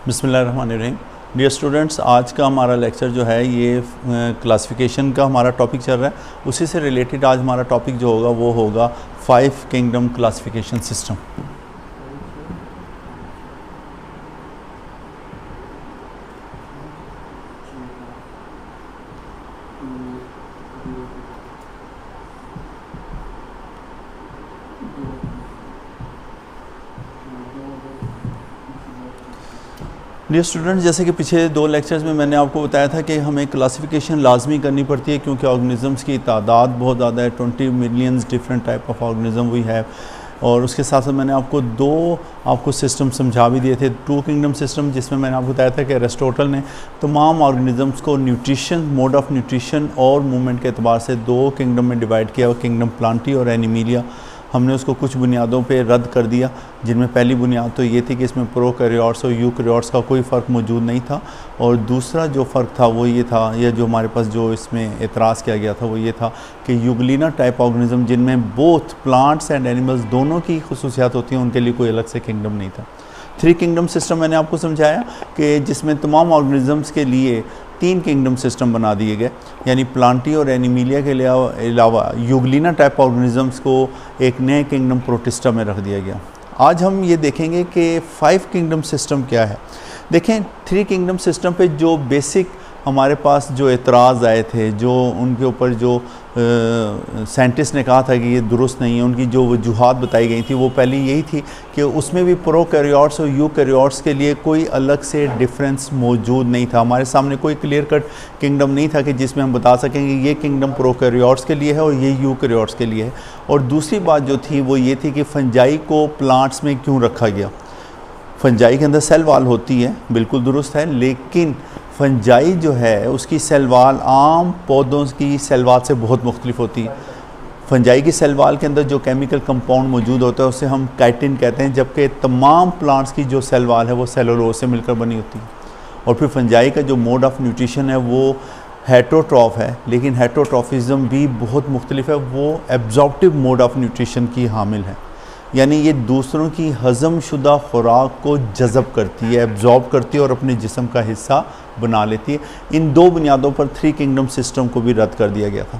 बिस्मिल्लाहिर्रहमानिर्रहीम। Dear students, आज का हमारा लेक्चर जो है ये क्लासिफिकेशन का हमारा टॉपिक चल रहा है। उसी से रिलेटेड आज हमारा टॉपिक जो होगा वो होगा 5 kingdom classification system. Dear students, जैसे कि पिछले 2 लेक्चर्स में मैंने आपको बताया था कि हमें क्लासिफिकेशन लाजमी करनी पड़ती है क्योंकि ऑर्गेनिज़म्स की तादाद बहुत ज़्यादा है। 20 millions different type of organism we have. और उसके साथ साथ मैंने आपको 2 सिस्टम समझा भी दिए थे। 2 किंगडम सिस्टम, जिसमें मैंने आपको बताया था कि एरिस्टोटल ने तमाम ऑर्गेनिज़म्स को न्यूट्रिशन, मोड ऑफ न्यूट्रिशन और मूवमेंट के अतबार से 2 किंगडम में डिवाइड किया, किंगडम प्लांटी और एनिमीलिया। हमने उसको कुछ बुनियादों पे रद्द कर दिया, जिनमें पहली बुनियाद तो ये थी कि इसमें प्रोकैरियोट्स और यूकैरियोट्स का कोई फ़र्क मौजूद नहीं था। और दूसरा जो फ़र्क था वो ये था, या जो हमारे पास जो इसमें एतराज़ किया गया था वो ये था कि यूग्लिना टाइप ऑर्गेनिज़म, जिनमें बोथ प्लांट्स एंड एनिमल्स दोनों की खुसूसियात होती हैं, उनके लिए कोई अलग से किंगडम नहीं था। 3 किंगडम सिस्टम मैंने आपको समझाया कि जिसमें तमाम ऑर्गेनिज़म्स के लिए 3 किंगडम सिस्टम बना दिए गए, यानी प्लांटी और एनिमीलिया के अलावा यूग्लिना टाइप ऑर्गेनिज़म्स को एक नए किंगडम प्रोटिस्टा में रख दिया गया। आज हम ये देखेंगे कि 5 किंगडम सिस्टम क्या है। देखें, 3 किंगडम सिस्टम पे जो बेसिक हमारे पास जो एतराज़ आए थे, जो उनके ऊपर जो साइंटिस्ट ने कहा था कि ये दुरुस्त नहीं है, उनकी जो वजूहात बताई गई थी वो पहली यही थी कि उसमें भी प्रोकैरियोट्स और यूकैरियोट्स के लिए कोई अलग से डिफरेंस मौजूद नहीं था। हमारे सामने कोई क्लियर कट किंगडम नहीं था कि जिसमें हम बता सकेंगे ये किंगडम प्रोकैरियोट्स के लिए है और ये यूकैरियोट्स के लिए है। और दूसरी बात जो थी वो ये थी कि फंजाई को प्लांट्स में क्यों रखा गया। फंजाई के अंदर सेल वाल होती है, बिल्कुल दुरुस्त है, लेकिन फंजाई जो है उसकी सेल वाल आम पौधों की सेल वाल से बहुत मुख्तलिफ होती है। फंजाई की सेल वाल के अंदर जो केमिकल कंपाउंड मौजूद होता है उसे हम काइटिन कहते हैं, जबकि तमाम प्लांट्स की जो सेल वाल है वो सेलुलोज से मिलकर बनी होती है। और फिर फंजाई का जो मोड ऑफ न्यूट्रिशन है वो हेटरोट्रॉफ है, लेकिन हेटरोट्रॉफिज्म भी बहुत मुख्तलिफ है। वो एब्जॉर्प्टिव मोड ऑफ न्यूट्रिशन की हामिल है, यानी ये दूसरों की हज़म शुदा खुराक को जज़ब करती है, एब्जॉर्ब करती है और अपने जिस्म का हिस्सा बना लेती है। इन 2 बुनियादों पर 3 किंगडम सिस्टम को भी रद्द कर दिया गया था।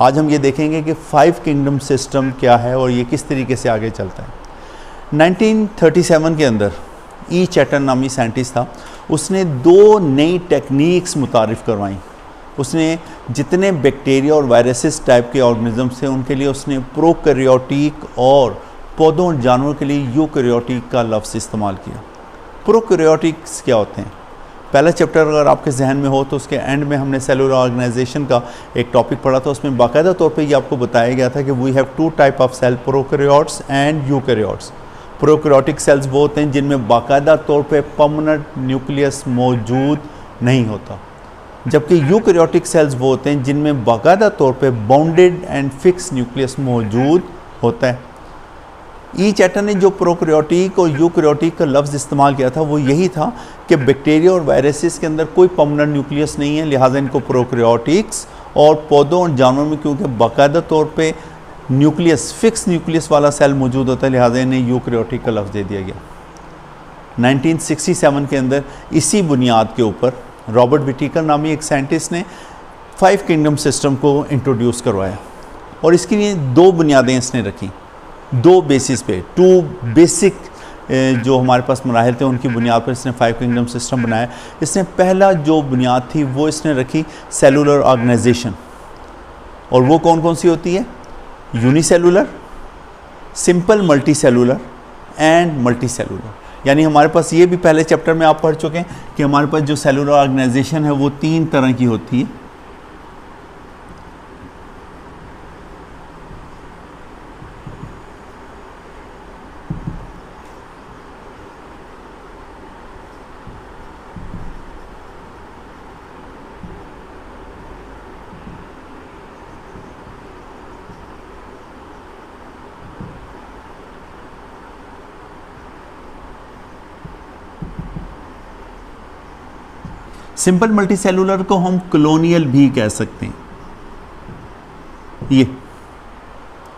आज हम ये देखेंगे कि 5 किंगडम सिस्टम क्या है और ये किस तरीके से आगे चलता है। 1937 के अंदर ई चैटन नामी साइंटिस्ट था, उसने 2 नई टेक्निक्स मुतारिफ़ करवाई। उसने जितने बैक्टीरिया और वायरसेस टाइप के ऑर्गेनिज़म्स थे उनके लिए उसने प्रोकैरियोटिक और पौधों और जानवरों के लिए यूकैरियोटिक का लफ्ज़ इस्तेमाल किया। प्रोकैरियोटिक्स क्या होते हैं? पहला चैप्टर अगर आपके जहन में हो तो उसके एंड में हमने सेलुलर ऑर्गेनाइजेशन का एक टॉपिक पढ़ा था। उसमें बाकायदा तौर पे ये आपको बताया गया था कि we have 2 type of cell, prokaryotes and eukaryotes. Prokaryotic cells वो होते हैं जिनमें बाकायदा तौर पे परमानेंट न्यूक्लियस मौजूद नहीं होता, जबकि यूकैरियोटिक सेल्स वो होते हैं जिनमें बाकायदा तौर पे बाउंडेड एंड फिक्स न्यूक्लियस मौजूद होता है। ई चैटन ने जो प्रोकैरियोटिक और यूकैरियोटिक का लफ्ज़ इस्तेमाल किया था वो यही था कि बैक्टीरिया और वायरसेस के अंदर कोई परमानेंट न्यूक्लियस नहीं है, लिहाजा इनको प्रोकैरियोटिक्स। और पौधों और जानवरों में क्योंकि बाकायदा तौर पे न्यूक्लियस, फिक्स न्यूक्लियस वाला सेल मौजूद होता है, लिहाजा इन्हें यूकैरियोटिक का लफ्ज़ दे दिया गया। 1967 के अंदर इसी बुनियाद के ऊपर रॉबर्ट विटिकर नामी एक साइंटिस्ट ने 5 किंगडम सिस्टम को इंट्रोड्यूस करवाया। और इसके लिए 2 बुनियादें इसने रखी, 2 बेसिस पे, 2 बेसिक जो हमारे पास मराहिल थे उनकी बुनियाद पर इसने 5 किंगडम सिस्टम बनाया। इसने पहला जो बुनियाद थी वो इसने रखी सेलुलर ऑर्गेनाइजेशन। और वो कौन कौन सी होती है? Unicellular, simple multi cellular and multi cellular. यानी हमारे पास ये भी पहले चैप्टर में आप पढ़ चुके हैं कि हमारे पास जो सेलुलर ऑर्गेनाइजेशन है वो 3 तरह की होती है। सिंपल मल्टी सेलुलर को हम कॉलोनियल भी कह सकते हैं, ये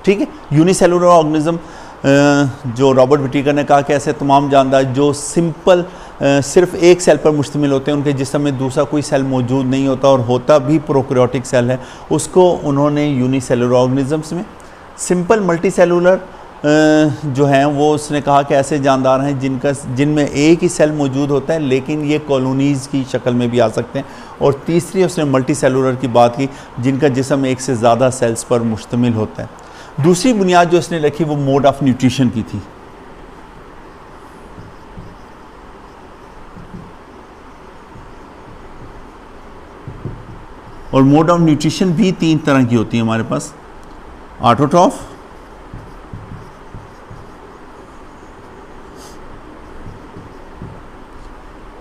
ठीक है। यूनिसेलुलर ऑर्गेनिज्म जो रॉबर्ट विटीकर ने कहा कि ऐसे तमाम जानदार जो सिंपल सिर्फ एक सेल पर मुश्तमिल होते हैं, उनके जिस्म में दूसरा कोई सेल मौजूद नहीं होता और होता भी प्रोकैरियोटिक सेल है, उसको उन्होंने यूनिसेलुलर ऑर्गेनिजम्स में। सिंपल मल्टी सेलुलर जो हैं वो उसने कहा कि ऐसे जानदार हैं जिनमें एक ही सेल मौजूद होता है लेकिन ये कॉलोनीज़ की शक्ल में भी आ सकते हैं। और तीसरी उसने मल्टी सेलुलर की बात की जिनका जिस्म एक से ज़्यादा सेल्स पर मुश्तमिल होता है। दूसरी बुनियाद जो उसने रखी वो मोड ऑफ न्यूट्रिशन की थी। और मोड ऑफ न्यूट्रिशन भी 3 तरह की होती है हमारे पास, ऑटोट्रॉफ,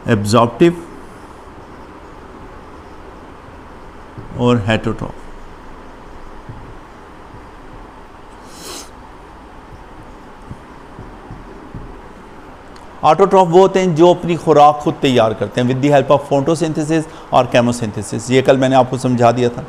एब्जॉर्प्टिव और हेटेरोट्रॉफ। ऑटोट्रॉफ वो होते हैं जो अपनी खुराक खुद तैयार करते हैं with the help of photosynthesis और केमोसिंथेसिस, ये कल मैंने आपको समझा दिया था।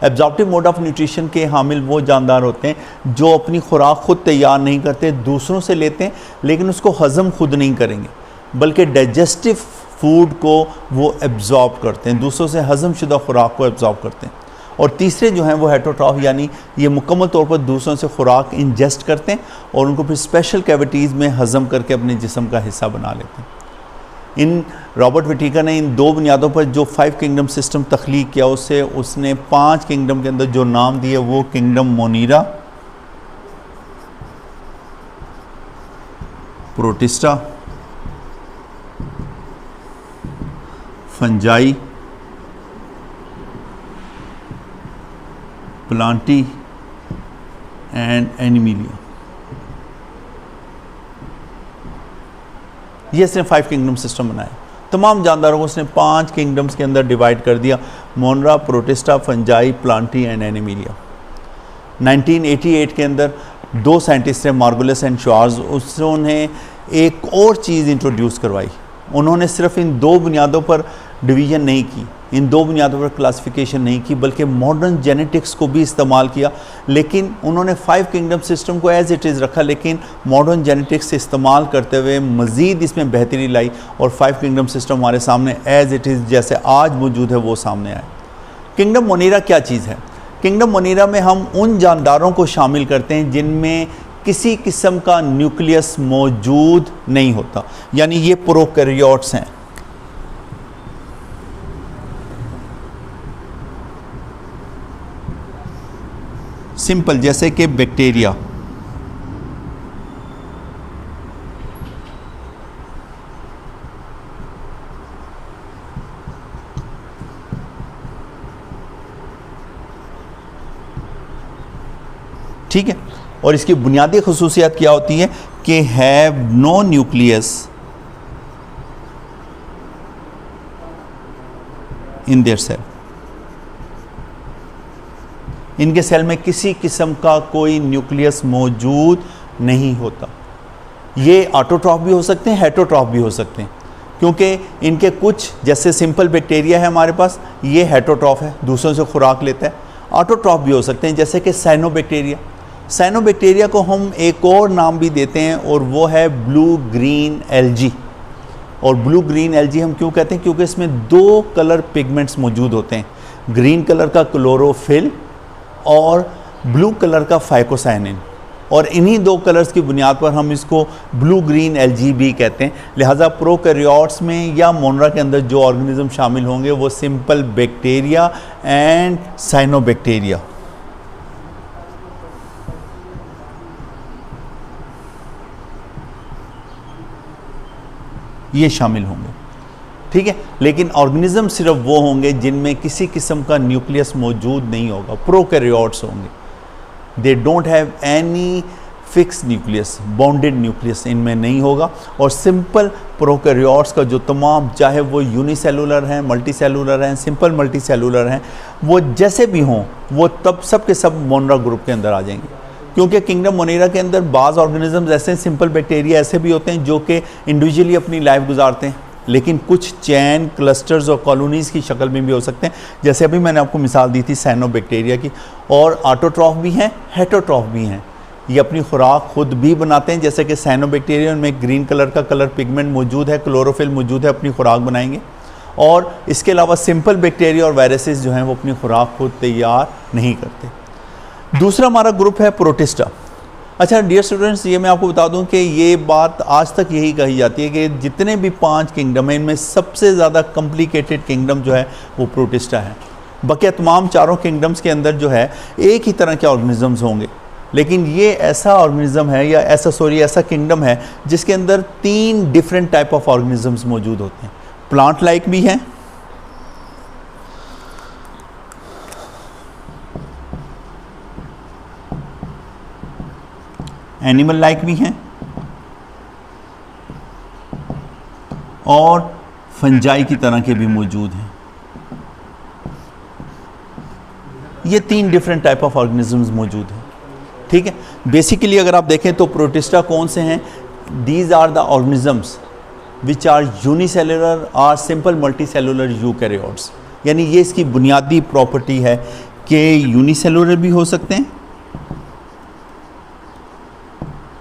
एब्जॉर्प्टिव मोड ऑफ न्यूट्रिशन के हामिल वो जानदार होते हैं जो अपनी खुराक खुद तैयार नहीं करते, दूसरों से लेते हैं लेकिन उसको हज़म खुद नहीं करेंगे बल्कि डाइजेस्टिव फूड को वो एब्जॉर्ब करते हैं, दूसरों से हज़म शुदा खुराक को एब्जॉर्ब करते हैं। और तीसरे जो हैं वो हेटेरोट्रॉफ, यानी ये मुकम्मल तौर पर दूसरों से खुराक इंजेस्ट करते हैं और उनको फिर स्पेशल कैविटीज़ में हज़म करके अपने जिस्म का हिस्सा बना लेते हैं। इन रॉबर्ट विटीकर ने इन 2 बुनियादों पर जो 5 किंगडम सिस्टम तख्लीक किया, उसने 5 किंगडम के अंदर जो नाम दिए वो kingdom Monera, Protista, Fungi, Plantae and Animalia. ये इसने 5 किंगडम सिस्टम बनाया। तमाम जानदारों को उसने 5 किंगडम्स के अंदर डिवाइड कर दिया, मोनरा, protista, Fungi, Plantae and Animalia. 1988 के अंदर 2 साइंटिस्ट हैं, मार्गुलिस एंड श्वार्ट्ज, उन्होंने एक और चीज़ इंट्रोड्यूस करवाई। उन्होंने सिर्फ इन 2 बुनियादों पर डिवीज़न नहीं की, इन 2 बुनियादों पर क्लासिफिकेशन नहीं की, बल्कि मॉडर्न जेनेटिक्स को भी इस्तेमाल किया। लेकिन उन्होंने 5 किंगडम सिस्टम को एज़ इट इज़ रखा, लेकिन मॉडर्न जेनेटिक्स इस्तेमाल करते हुए मज़ीद इसमें बेहतरी लाई और 5 किंगडम सिस्टम हमारे सामने एज़ इट इज़ जैसे आज मौजूद है वो सामने आए। किंगडम मोनीरा क्या चीज़ है? किंगडम मोनीरा में हम उन जानदारों को शामिल करते हैं जिनमें किसी किस्म का न्यूक्लियस मौजूद नहीं होता, यानी ये प्रोकैरियोट्स हैं। सिंपल, जैसे कि बैक्टीरिया, ठीक है। और इसकी बुनियादी खसूसियात क्या होती है कि have no nucleus in their cell, इनके सेल में किसी किस्म का कोई न्यूक्लियस मौजूद नहीं होता। ये ऑटोट्रॉफ भी हो सकते हैं, हेटेरोट्रॉफ भी हो सकते हैं, क्योंकि इनके कुछ, जैसे सिंपल बैक्टीरिया है हमारे पास, ये हेटेरोट्रॉफ है, दूसरों से खुराक लेता है। ऑटोट्रॉफ भी हो सकते हैं जैसे कि साइनोबैक्टीरिया। साइनोबैक्टीरिया को हम एक और नाम भी देते हैं और वो है ब्लू ग्रीन एल्गी। और ब्लू ग्रीन एल्गी हम क्यों कहते हैं? क्योंकि इसमें 2 कलर पिगमेंट्स मौजूद होते हैं, ग्रीन कलर का क्लोरोफिल और ब्लू कलर का फाइकोसाइनिन, और इन्हीं 2 कलर्स की बुनियाद पर हम इसको ब्लू ग्रीन एल्गी भी कहते हैं। लिहाजा प्रोकैरियोट्स में या मोनरा के अंदर जो ऑर्गेनिज्म शामिल होंगे वो सिंपल बैक्टीरिया एंड साइनोबैक्टीरिया। ये शामिल होंगे, ठीक है। लेकिन ऑर्गेनिज्म सिर्फ वो होंगे जिनमें किसी किस्म का न्यूक्लियस मौजूद नहीं होगा, प्रोकैरियोट्स होंगे। They don't have any fix nucleus, bounded nucleus इनमें नहीं होगा। और सिंपल प्रोकैरियोट्स का जो तमाम, चाहे वो यूनिसेलुलर हैं, मल्टी सेलुलर हैं, सिंपल मल्टी सेलुलर हैं, वो जैसे भी हों वो तब सब के सब मोनरा ग्रुप के अंदर आ जाएंगे। क्योंकि किंगडम मोनीरा के अंदर बाज़ ऑर्गेनिज्म ऐसे, सिंपल बैक्टीरिया ऐसे भी होते हैं जो कि इंडिविजुअली अपनी लाइफ गुजारते हैं, लेकिन कुछ चैन, क्लस्टर्स और कॉलोनीज़ की शक्ल में भी हो सकते हैं, जैसे अभी मैंने आपको मिसाल दी थी साइनोबैक्टीरिया की। और ऑटोट्रॉफ भी हैं, हेटेरोट्रॉफ भी हैं, ये अपनी खुराक खुद भी बनाते हैं, जैसे कि साइनोबैक्टीरिया में ग्रीन कलर का कलर पिगमेंट मौजूद है, क्लोरोफिल मौजूद है, अपनी खुराक बनाएंगे। और इसके अलावा सिंपल बैक्टीरिया और वायरसेस जो हैं वो अपनी खुराक खुद तैयार नहीं करते। दूसरा हमारा ग्रुप है प्रोटिस्टा। अच्छा डियर स्टूडेंट्स, ये मैं आपको बता दूं कि ये बात आज तक यही कही जाती है कि जितने भी 5 किंगडम हैं इनमें सबसे ज़्यादा कॉम्प्लिकेटेड किंगडम जो है वो प्रोटिस्टा है। बाकी तमाम चारों किंगडम्स के अंदर जो है एक ही तरह के ऑर्गेनिजम्स होंगे, लेकिन ये ऐसा ऑर्गेनिज्म है या ऐसा किंगडम है जिसके अंदर 3 डिफरेंट टाइप ऑफ ऑर्गेनिजम्स मौजूद होते हैं। प्लांट लाइक भी हैं, एनिमल लाइक भी हैं और फंजाई की तरह के भी मौजूद हैं। ये 3 डिफरेंट टाइप ऑफ ऑर्गेनिजम्स मौजूद हैं। ठीक है, बेसिकली अगर आप देखें तो प्रोटिस्टा कौन से हैं? These are the organisms which are unicellular और सिंपल मल्टीसेलुलर यूकैरियोट्स। यानी ये इसकी बुनियादी प्रॉपर्टी है कि यूनिसेलुलर भी हो सकते हैं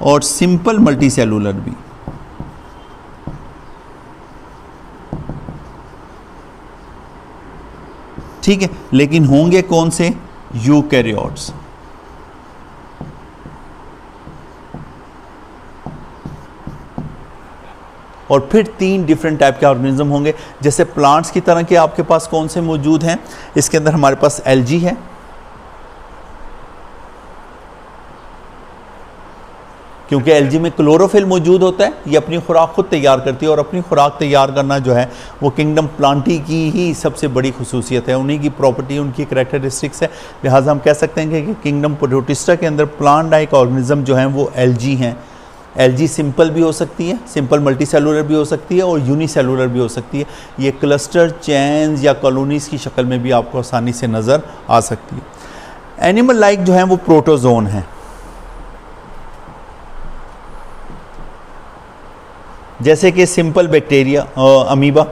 और सिंपल मल्टीसेलुलर भी। ठीक है, लेकिन होंगे कौन से? यूकैरियोट्स। और फिर 3 डिफरेंट टाइप के ऑर्गेनिज्म होंगे। जैसे प्लांट्स की तरह के आपके पास कौन से मौजूद हैं? इसके अंदर हमारे पास एल्गी है, क्योंकि एल्गी में क्लोरोफिल मौजूद होता है, ये अपनी खुराक खुद तैयार करती है। और अपनी खुराक तैयार करना जो है वो किंगडम प्लांटी की ही सबसे बड़ी खुसूसियत है, उन्हीं की प्रॉपर्टी, उनकी करैक्टरिस्टिक्स है। लिहाजा हम कह सकते हैं कि किंगडम प्रोटिस्टा के अंदर प्लांट लाइक ऑर्गेनिज्म जो हैं वो एल्गी हैं। एल्गी सिंपल भी हो सकती है, सिंपल मल्टीसेलुलर भी हो सकती है और यूनिसेलुलर भी हो सकती है। ये क्लस्टर, चेन्स या कॉलोनीज़ की शक्ल में भी आपको आसानी से नज़र आ सकती है। एनिमल लाइक जो हैं वो प्रोटोजोन हैं, जैसे कि सिंपल बैक्टीरिया, अमीबा।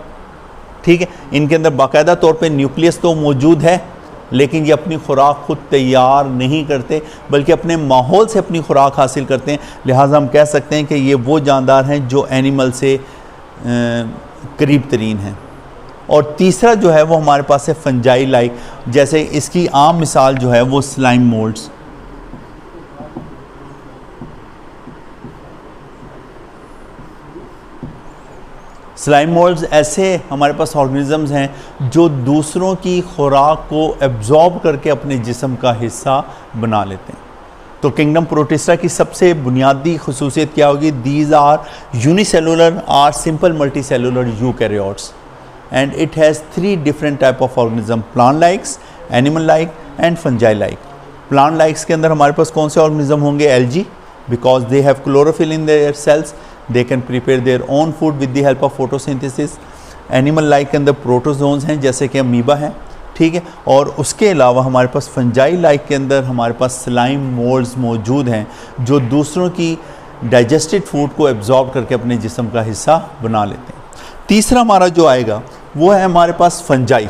ठीक है, इनके अंदर बाकायदा तौर पे न्यूक्लियस तो मौजूद है, लेकिन ये अपनी खुराक खुद तैयार नहीं करते बल्कि अपने माहौल से अपनी खुराक हासिल करते हैं। लिहाजा हम कह सकते हैं कि ये वो जानदार हैं जो एनिमल से करीब तरीन हैं। और तीसरा जो है वो हमारे पास है फंजाई लाइक, जैसे इसकी आम मिसाल जो है वो स्लाइम मोल्ड्स। स्लाइम मोल्ड्स ऐसे हमारे पास ऑर्गेनिजम्स हैं जो दूसरों की खुराक को एब्जॉर्ब करके अपने जिस्म का हिस्सा बना लेते हैं। तो किंगडम प्रोटिस्टा की सबसे बुनियादी खुसूसियत क्या होगी? These are unicellular are simple multicellular eukaryotes and it has 3 different type of organism, plant likes, animal like and fungi like. Plant likes के अंदर हमारे पास कौन से ऑर्गेनिज्म होंगे? Algae, because they have chlorophyll in their cells, they can prepare their own food with the help of photosynthesis। Animal like के अंदर protozoans हैं जैसे कि अमीबा है। ठीक है, और उसके अलावा हमारे पास फंजाई लाइक के अंदर हमारे पास स्लाइम मोल्ड्स मौजूद हैं जो दूसरों की डाइजेस्टेड फूड को एब्जॉर्ब करके अपने जिस्म का हिस्सा बना लेते हैं। तीसरा हमारा जो आएगा वो है हमारे पास फंजाई।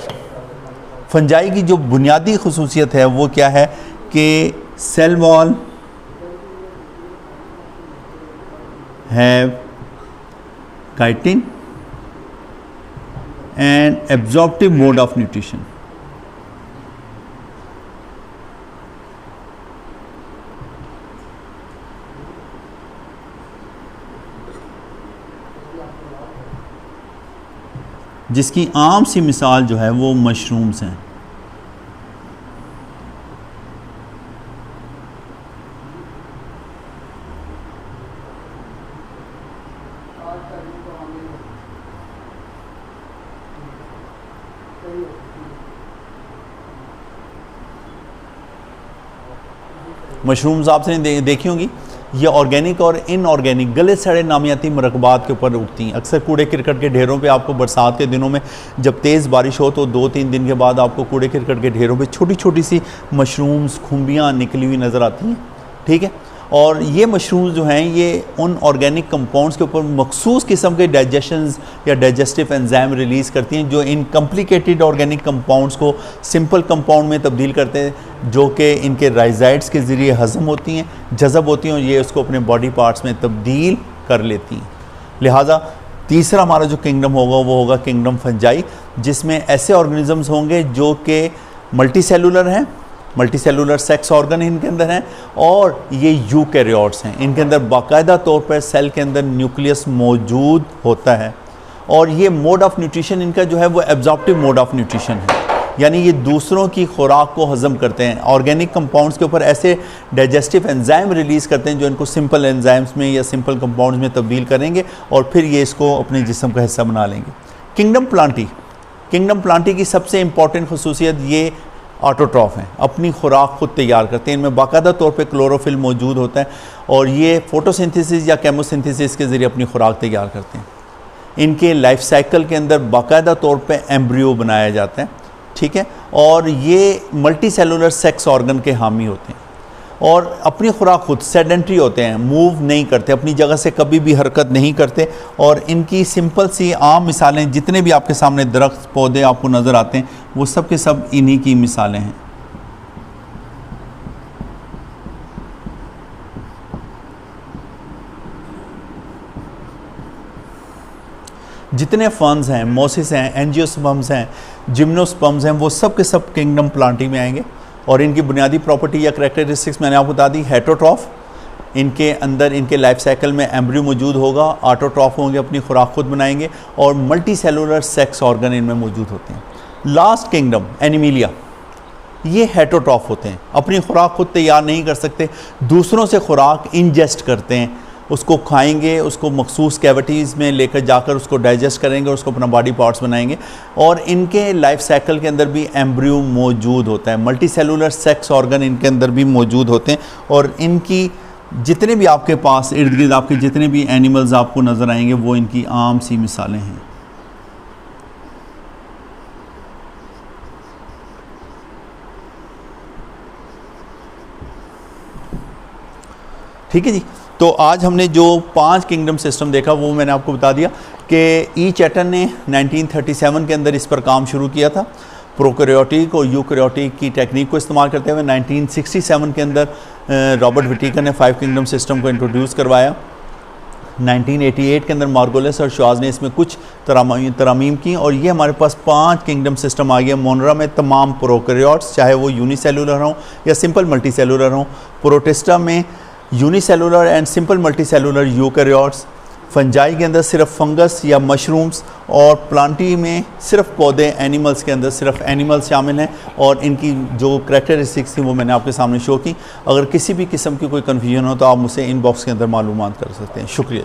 फंजाई की जो बुनियादी खुसूसियत है वो क्या है कि cell wall have chitin and absorptive mode of nutrition। जिसकी आम सी मिसाल जो है वो मशरूम्स हैं। मशरूम्स आपने देखी होंगी, ये ऑर्गेनिक और इनऑर्गेनिक गले सड़े नामियाती मरकबात के ऊपर उगती हैं। अक्सर कूड़े करकट के ढेरों पे आपको बरसात के दिनों में जब तेज़ बारिश हो तो 2-3 दिन के बाद आपको कूड़े करकट के ढेरों पे छोटी छोटी सी मशरूम्स, खुम्बियाँ निकली हुई नज़र आती हैं। ठीक है, और ये मशरूम जो हैं ये उन ऑर्गेनिक कंपाउंड्स के ऊपर मखसूस किस्म के डाइजेशंस या डाइजेस्टिव एंजाइम रिलीज़ करती हैं जो इन कॉम्प्लिकेटेड ऑर्गेनिक कंपाउंड्स को सिंपल कंपाउंड में तब्दील करते हैं, जो कि इनके राइजाइड्स के ज़रिए हज़म होती हैं, जज़ब होती हैं और ये उसको अपने बॉडी पार्ट्स में तब्दील कर लेती हैं। लिहाजा तीसरा हमारा जो किंगडम होगा वो होगा किंगडम फंजाई, जिसमें ऐसे ऑर्गेनिजम्स होंगे जो कि मल्टी सेलुलर हैं, मल्टी सेलुलर सेक्स ऑर्गन इनके अंदर हैं और ये यूकैरियोट्स हैं। इनके अंदर बाकायदा तौर पर सेल के अंदर न्यूक्लियस मौजूद होता है और ये मोड ऑफ न्यूट्रिशन इनका जो है वो एब्जॉर्प्टिव मोड ऑफ न्यूट्रिशन है, यानी ये दूसरों की खुराक को हज़म करते हैं। ऑर्गेनिक कंपाउंड्स के ऊपर ऐसे डाइजेस्टिव एंजाइम रिलीज़ करते हैं जो इनको सिंपल एंजाइम्स में या सिंपल कंपाउंड्स में तब्दील करेंगे और फिर ये इसको अपने जिस्म का हिस्सा बना लेंगे। किंगडम प्लांटी की सबसे इंपॉर्टेंट खसूसियत ये ऑटोट्रॉफ हैं, अपनी खुराक खुद तैयार करते हैं। इनमें बाकायदा तौर पे क्लोरोफिल मौजूद होता है और ये फोटोसिंथेसिस या केमोसिंथेसिस के ज़रिए अपनी खुराक तैयार करते हैं। इनके लाइफ साइकिल के अंदर बाकायदा तौर पे एम्ब्रियो बनाया जाता है, ठीक है, और ये मल्टी सेलुलर सेक्स ऑर्गन के हामी होते हैं और अपनी खुराक खुद सेडेंट्री होते हैं, मूव नहीं करते, अपनी जगह से कभी भी हरकत नहीं करते। और इनकी सिंपल सी आम मिसालें, जितने भी आपके सामने दरख्त पौधे आपको नज़र आते हैं वो सब के सब इन्हीं की मिसालें हैं। जितने फर्न्स हैं, मोसिस हैं, एंजियोस्पर्म्स हैं, जिम्नोस्पर्म्स हैं, वो सब के सब किंगडम प्लांटी में आएंगे। और इनकी बुनियादी प्रॉपर्टी या करैक्टरिस्टिक्स मैंने आपको बता दी। हेटरोट्रॉफ, इनके अंदर इनके लाइफ साइकिल में एम्ब्रियो मौजूद होगा, ऑटोट्रॉफ होंगे, अपनी खुराक खुद बनाएंगे और मल्टी सेलुलर सेक्स ऑर्गन इनमें मौजूद होते हैं। लास्ट किंगडम एनिमीलिया, ये हेटरोट्रॉफ होते हैं, अपनी खुराक खुद तैयार नहीं कर सकते, दूसरों से खुराक इंजेस्ट करते हैं, उसको खाएंगे, उसको मखसूस कैविटीज़ में लेकर जाकर उसको डाइजेस्ट करेंगे और उसको अपना बॉडी पार्ट्स बनाएंगे। और इनके लाइफ साइकिल के अंदर भी एम्ब्रियो मौजूद होता है, मल्टी सेलुलर सेक्स ऑर्गन इनके अंदर भी मौजूद होते हैं। और इनकी जितने भी आपके पास इर्द गिर्द आपके जितने भी एनिमल्स आपको नज़र आएंगे वो इनकी आम सी मिसालें हैं। ठीक है जी, तो आज हमने जो 5 किंगडम सिस्टम देखा वो मैंने आपको बता दिया कि ई चैटन ने 1937 के अंदर इस पर काम शुरू किया था। प्रोकैरियोटिक और यूकैरियोटिक की टेक्निक को इस्तेमाल करते हुए 1967 के अंदर रॉबर्ट विटिकर ने 5 किंगडम सिस्टम को इंट्रोड्यूस करवाया। 1988 के अंदर मार्गोलिस और शवाज ने इसमें कुछ तरामीम की और ये हमारे पास 5 किंगडम सिस्टम आ गया। मोनरा में तमाम प्रोकैरियोट्स, चाहे वो यूनिसेलुलर हों या सिंपल मल्टी सेलुलर हों, प्रोटिस्टा में unicellular and simple multi cellular eukaryotes, fungi के अंदर सिर्फ फंगस या मशरूम्स और प्लांटी में सिर्फ पौधे, एनिमल्स के अंदर सिर्फ एनिमल्स शामिल हैं। और इनकी जो करैक्टरिस्टिक्स थी वो मैंने आपके सामने शो की। अगर किसी भी किस्म की कोई कन्फ्यूजन हो तो आप मुझसे इनबॉक्स के अंदर मालूमात कर सकते हैं। शुक्रिया।